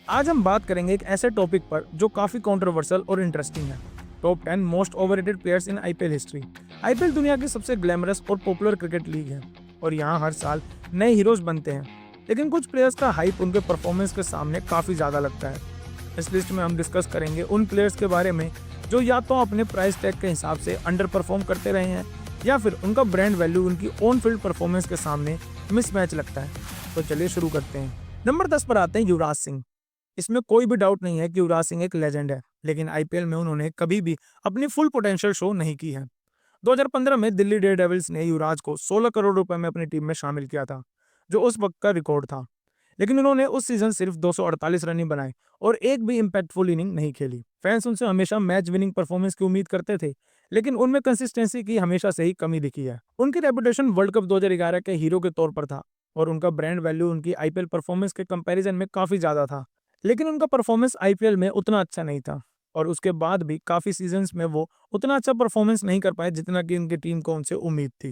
आज हम बात करेंगे एक ऐसे टॉपिक पर जो काफी कंट्रोवर्शियल और इंटरेस्टिंग है। Top 10 most overrated players in IPL history. IPL दुनिया की सबसे ग्लैमरस और पॉपुलर क्रिकेट लीग है और यहाँ हर साल नए हीरोज बनते हैं। लेकिन कुछ प्लेयर्स का हाइप उनके परफॉर्मेंस के सामने काफी ज्यादा लगता है। इस लिस्ट में हम डिस्कस करेंगे उन प्लेयर्स के बारे में जो या तो अपने प्राइस टैग के हिसाब से अंडर परफॉर्म करते रहे हैं या फिर उनका ब्रांड वैल्यू उनकी ऑन फील्ड परफॉर्मेंस के सामने मिसमैच लगता है। तो चलिए शुरू करते हैं। नंबर 10 पर आते हैं युवराज सिंह। इसमें कोई भी डाउट नहीं है कि युवराज सिंह एक लेजेंड है, लेकिन आईपीएल में उन्होंने कभी भी अपनी फुल पोटेंशियल शो नहीं की है। 2015 में दिल्ली डेयरडेविल्स ने युवराज को 16 करोड़ रुपए में अपनी टीम में शामिल किया था, जो उस वक्त का रिकॉर्ड था। लेकिन उन्होंने उस सीजन सिर्फ 248 रन ही बनाए और एक भी इम्पैक्टफुल इनिंग नहीं खेली। फैंस उनसे हमेशा मैच विनिंग परफॉर्मेंस की उम्मीद करते थे, लेकिन उनमें कंसिस्टेंसी की हमेशा से ही कमी दिखी है। उनकी रेपुटेशन वर्ल्ड कप 2011 के हीरो के तौर पर था और उनका ब्रांड वैल्यू उनकी आईपीएल परफॉर्मेंस के कंपैरिजन में काफी ज्यादा था। लेकिन उनका परफॉर्मेंस आईपीएल में उतना अच्छा नहीं था और उसके बाद भी काफी सीजन्स में वो उतना अच्छा परफॉर्मेंस नहीं कर पाए जितना कि उनकी टीम को उनसे उम्मीद थी।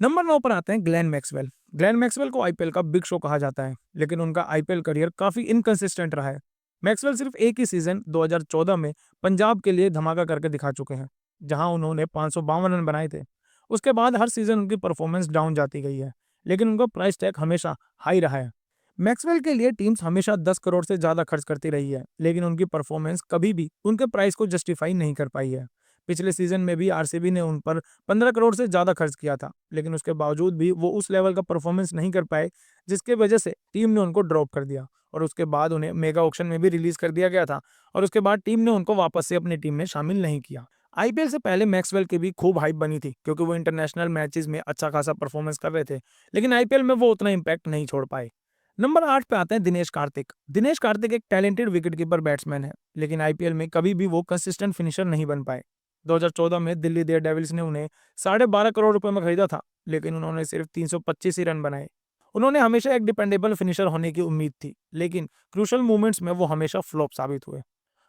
नंबर 9 पर आते हैं ग्लेन मैक्सवेल। ग्लेन मैक्सवेल को आईपीएल का बिग शो कहा जाता है, लेकिन उनका आईपीएल करियर काफी इनकंसिस्टेंट रहा है। मैक्सवेल सिर्फ एक ही सीजन 2014 में पंजाब के लिए धमाका करके दिखा चुके हैं, जहां उन्होंने 552 रन बनाए थे। उसके बाद हर सीजन उनकी परफॉर्मेंस डाउन जाती गई है, लेकिन उनका प्राइस टैग हमेशा हाई रहा है। मैक्सवेल के लिए टीम्स हमेशा 10 करोड़ से ज्यादा खर्च करती रही है, लेकिन उनकी परफॉर्मेंस कभी भी उनके प्राइस को जस्टिफाई नहीं कर पाई है। पिछले सीजन में भी आरसीबी ने उन पर 15 करोड़ से ज्यादा खर्च किया था, लेकिन उसके बावजूद भी वो उस लेवल का परफॉर्मेंस नहीं कर पाए, जिसके वजह से टीम ने उनको ड्रॉप कर दिया और उसके बाद उन्हें मेगा ऑक्शन में भी रिलीज कर दिया गया था और उसके बाद टीम ने उनको वापस से अपनी टीम में शामिल नहीं किया। आईपीएल से पहले मैक्सवेल की भी खूब हाइप बनी थी क्योंकि वो इंटरनेशनल मैचेस में अच्छा खासा परफॉर्मेंस कर रहे थे, लेकिन आईपीएल में वो उतना इम्पैक्ट नहीं छोड़ पाए। नंबर 8 पे आते हैं दिनेश कार्तिक। दिनेश कार्तिक एक टैलेंटेड विकेटकीपर बैट्समैन है, लेकिन आईपीएल में कभी भी वो कंसिस्टेंट फिनिशर नहीं बन पाए। 2014 में दिल्ली डेयरडेविल्स ने उन्हें 12.5 करोड़ रुपए में खरीदा था, लेकिन उन्होंने सिर्फ 325 ही रन बनाए। उन्होंने हमेशा एक डिपेंडेबल फिनिशर होने की उम्मीद थी, लेकिन क्रूशल मोमेंट्स में वो हमेशा फ्लॉप साबित हुए।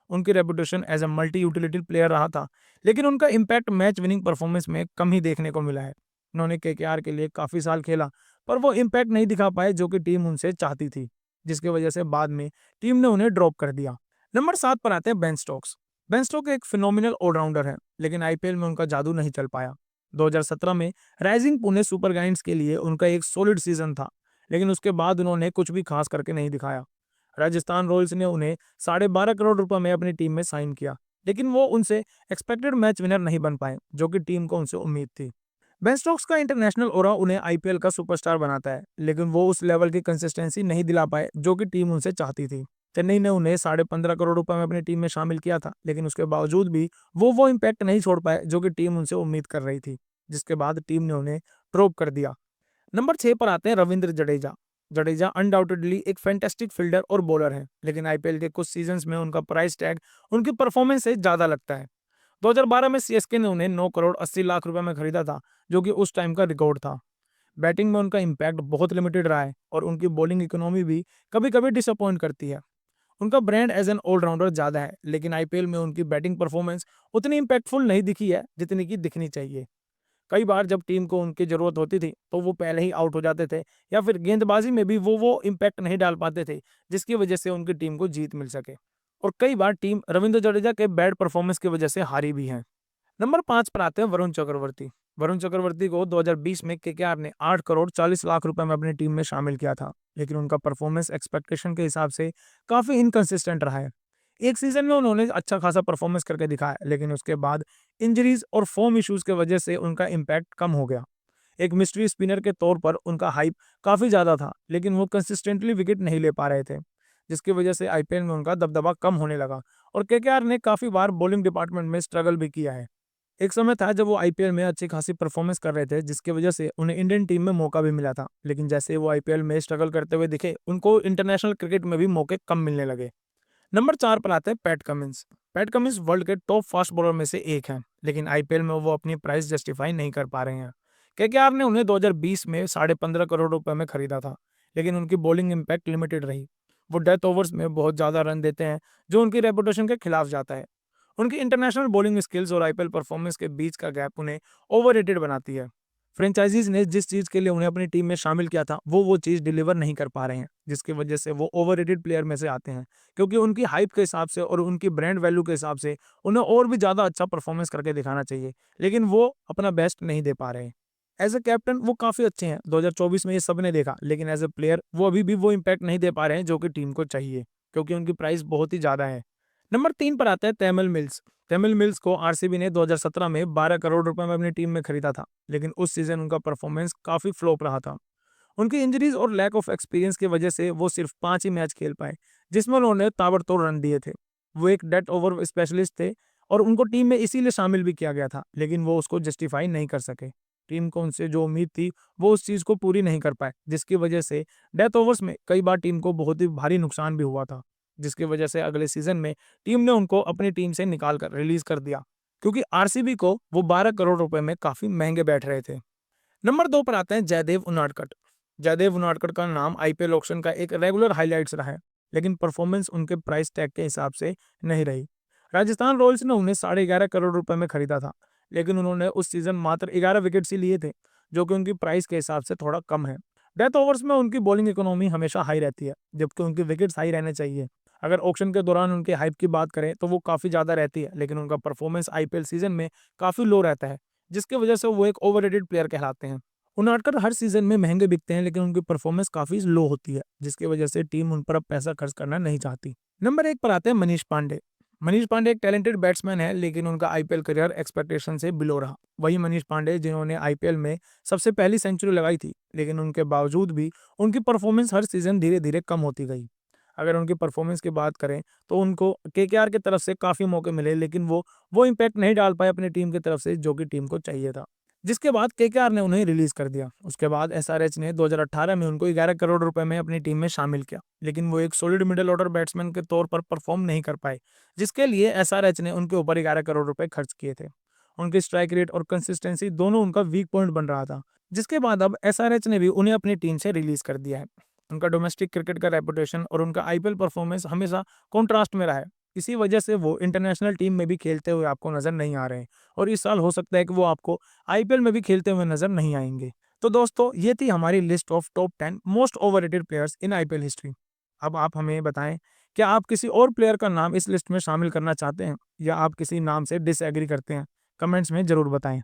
उनकी reputation as a multi utility player रहा था, लेकिन उनका इम्पैक्ट मैच विनिंग परफॉर्मेंस में कम ही देखने को मिला है। उन्होंने केकेआर के लिए काफी साल खेला, पर वो इम्पैक्ट नहीं दिखा पाए जो कि टीम उनसे चाहती थी, जिसकी वजह से बाद में टीम ने उन्हें ड्रॉप कर दिया। नंबर 7 पर आते हैं बेन स्टोक्स। बेन स्टोक्स एक फिनोमिनल ऑलराउंडर है, लेकिन आईपीएल में उनका जादू नहीं चल पाया। 2017 में राइजिंग पुणे सुपर गाइंट्स के लिए उनका एक सॉलिड सीजन था, लेकिन उसके बाद उन्होंने कुछ भी खास करके नहीं दिखाया। राजस्थान रॉयल्स ने उन्हें 12.5 करोड़ रुपए में अपनी टीम में साइन किया, लेकिन वो उनसे एक्सपेक्टेड मैच विनर नहीं बन पाए जो कि टीम को उनसे उम्मीद थी। बेन स्टोक्स का इंटरनेशनल ओरा उन्हें आईपीएल का सुपरस्टार बनाता है, लेकिन वो उस लेवल की कंसिस्टेंसी नहीं दिला पाए जो कि टीम उनसे चाहती थी। चेन्नई ने उन्हें 15.5 करोड़ रुपए में अपनी टीम में शामिल किया था, लेकिन उसके बावजूद भी वो इम्पैक्ट नहीं छोड़ पाए जो कि टीम उनसे उम्मीद कर रही थी, जिसके बाद टीम ने उन्हें ड्रॉप कर दिया। नंबर 6 पर आते हैं रविंद्र जडेजा। जडेजा अनडाउटेडली एक फैंटास्टिक फील्डर और बॉलर है, लेकिन आईपीएल के कुछ सीजन्स में उनका प्राइस टैग उनकी परफॉर्मेंस से ज्यादा लगता है। 2012 में सीएसके ने उन्हें 9 करोड़ 80 लाख रुपए में खरीदा था, जो कि उस टाइम का रिकॉर्ड था। बैटिंग में उनका इम्पैक्ट बहुत लिमिटेड रहा है और उनकी बॉलिंग इकोनॉमी भी कभी कभी डिसअपॉइंट करती है। उनका ब्रांड एज एन ऑलराउंडर ज्यादा है, लेकिन आईपीएल में उनकी बैटिंग परफॉर्मेंस उतनी इम्पैक्टफुल नहीं दिखी है जितनी की दिखनी चाहिए। कई बार जब टीम को उनकी ज़रूरत होती थी, तो वो पहले ही आउट हो जाते थे या फिर गेंदबाजी में भी वो इम्पैक्ट नहीं डाल पाते थे, जिसकी वजह से उनकी टीम को जीत मिल सके। और कई बार टीम रविंद्र जडेजा के बैड परफॉर्मेंस की वजह से हारी भी है। नंबर 5 पर आते हैं वरुण चक्रवर्ती। वरुण चक्रवर्ती को 2020 में केकेआर ने 8 करोड़ 40 लाख रुपए में अपनी टीम में शामिल किया था, लेकिन उनका परफॉर्मेंस एक्सपेक्टेशन के हिसाब से काफ़ी इनकंसिस्टेंट रहा है। एक सीजन में उन्होंने अच्छा खासा परफॉर्मेंस करके दिखाया, लेकिन उसके बाद इंजरीज और फॉर्म इश्यूज की वजह से उनका इम्पैक्ट कम हो गया। एक मिस्ट्री स्पिनर के तौर पर उनका हाइप काफ़ी ज़्यादा था, लेकिन वो कंसिस्टेंटली विकेट नहीं ले पा रहे थे, जिसकी वजह से आईपीएल में उनका दबदबा कम होने लगा और केकेआर ने काफ़ी बार बॉलिंग डिपार्टमेंट में स्ट्रगल भी किया है। एक समय था जब वो आईपीएल में अच्छी खासी परफॉर्मेंस कर रहे थे, जिसकी वजह से उन्हें इंडियन टीम में मौका भी मिला था, लेकिन जैसे वो आईपीएल में स्ट्रगल करते हुए दिखे, उनको इंटरनेशनल क्रिकेट में भी मौके कम मिलने लगे। नंबर 4 पर आते हैं PAT Cummins. PAT Cummins world के टॉप फास्ट बॉलर में से एक हैं, लेकिन आईपीएल में वो अपनी प्राइस जस्टिफाई नहीं कर पा रहे हैं। केकेआर ने उन्हें 2020 में 15.5 करोड़ रुपए में खरीदा था, लेकिन उनकी बॉलिंग इम्पैक्ट लिमिटेड रही। वो डेथ ओवर्स में बहुत ज़्यादा रन देते हैं, जो उनकी रेपुटेशन के खिलाफ जाता है। उनकी इंटरनेशनल बॉलिंग स्किल्स और आईपीएल परफॉर्मेंस के बीच का गैप उन्हें ओवररेटेड बनाती है। फ्रेंचाइजीज ने जिस चीज़ के लिए उन्हें अपनी टीम में शामिल किया था वो चीज़ डिलीवर नहीं कर पा रहे हैं, जिसकी वजह से वो ओवररेटेड प्लेयर में से आते हैं, क्योंकि उनकी हाइप के हिसाब से और उनकी ब्रांड वैल्यू के हिसाब से उन्हें और भी ज़्यादा अच्छा परफॉर्मेंस करके दिखाना चाहिए, लेकिन वो अपना बेस्ट नहीं दे पा रहे हैं। एज ए कैप्टन वो काफ़ी अच्छे हैं, 2024 में ये सब ने देखा, लेकिन एज ए प्लेयर वो अभी भी वो इम्पैक्ट नहीं दे पा रहे हैं जो कि टीम को चाहिए, क्योंकि उनकी प्राइस बहुत ही ज़्यादा है। नंबर 3 पर आता है तैमुल मिल्स। तैमुल मिल्स को आरसीबी ने 2017 में 12 करोड़ रुपए में अपनी टीम में खरीदा था, लेकिन उस सीजन उनका परफॉर्मेंस काफ़ी फ्लॉप रहा था। उनकी इंजरीज और लैक ऑफ एक्सपीरियंस की वजह से वो सिर्फ 5 ही मैच खेल पाए, जिसमें उन्होंने ताबड़तोड़ रन दिए थे। वो एक डेथ ओवर स्पेशलिस्ट थे और उनको टीम में इसीलिए शामिल भी किया गया था, लेकिन वो उसको जस्टिफाई नहीं कर सके। टीम को उनसे जो उम्मीद थी वो उस चीज़ को पूरी नहीं कर पाए, जिसकी वजह से डेथ ओवर्स में कई बार टीम को बहुत ही भारी नुकसान भी हुआ था, जिसकी वजह से अगले सीजन में टीम ने उनको अपनी टीम से निकाल कर रिलीज कर दिया, क्योंकि आरसीबी को वो 12 करोड़ रुपए में काफ़ी महंगे बैठ रहे थे। नंबर 2 पर आते हैं जयदेव उनाडकट। जयदेव उनाडकट का नाम आईपीएल ऑक्शन का एक रेगुलर हाइलाइट्स रहा है, लेकिन परफॉर्मेंस उनके प्राइस टैग के हिसाब से नहीं रही। राजस्थान रॉयल्स ने उन्हें 11.5 करोड़ रुपए में खरीदा था, लेकिन उन्होंने उस सीजन मात्र 11 विकेट्स ही लिए थे, जो कि उनकी प्राइस के हिसाब से थोड़ा कम है। डेथ ओवर्स में उनकी बॉलिंग इकोनॉमी हमेशा हाई रहती है, जबकि उनकी विकेट्स हाई रहने चाहिए। अगर ऑक्शन के दौरान उनकी हाइप की बात करें तो वो काफ़ी ज़्यादा रहती है, लेकिन उनका परफॉर्मेंस आईपीएल सीजन में काफ़ी लो रहता है, जिसकी वजह से वो एक ओवररेटेड प्लेयर कहलाते हैं। उनादकर हर सीजन में महंगे बिकते हैं, लेकिन उनकी परफॉर्मेंस काफ़ी लो होती है, जिसकी वजह से टीम उन पर अब पैसा खर्च करना नहीं चाहती। नंबर 1 पर आते हैं मनीष पांडे। मनीष पांडे एक टैलेंटेड बैट्समैन है, लेकिन उनका आईपीएल करियर एक्सपेक्टेशन से बिलो रहा। वही मनीष पांडे जिन्होंने आईपीएल में सबसे पहली सेंचुरी लगाई थी, लेकिन उनके बावजूद भी उनकी परफॉर्मेंस हर सीजन धीरे धीरे कम होती गई। अगर उनकी परफॉर्मेंस की बात करें तो उनको केकेआर की तरफ से काफ़ी मौके मिले, लेकिन वो इम्पैक्ट नहीं डाल पाए अपनी टीम की तरफ से जो कि टीम को चाहिए था, जिसके बाद केकेआर ने उन्हें रिलीज कर दिया। उसके बाद एसआरएच ने 2018 में उनको 11 करोड़ रुपए में अपनी टीम में शामिल किया, लेकिन वो एक सॉलिड मिडिल ऑर्डर बैट्समैन के तौर पर परफॉर्म नहीं कर पाए, जिसके लिए एसआरएच ने उनके ऊपर 11 करोड़ रुपए खर्च किए थे। उनकी स्ट्राइक रेट और कंसिस्टेंसी दोनों उनका वीक पॉइंट बन रहा था, जिसके बाद अब एसआरएच ने भी उन्हें अपनी टीम से रिलीज कर दिया है। उनका डोमेस्टिक क्रिकेट का रेपुटेशन और उनका आईपीएल परफॉर्मेंस हमेशा कॉन्ट्रास्ट में रहा है। इसी वजह से वो इंटरनेशनल टीम में भी खेलते हुए आपको नजर नहीं आ रहे हैं, और इस साल हो सकता है कि वो आपको आईपीएल में भी खेलते हुए नजर नहीं आएंगे। तो दोस्तों, ये थी हमारी list of top 10 most overrated players in IPL history. अब आप हमें बताएं, क्या आप किसी और प्लेयर का नाम इस लिस्ट में शामिल करना चाहते हैं, या आप किसी नाम से डिसएग्री करते हैं? कमेंट्स में जरूर बताएं।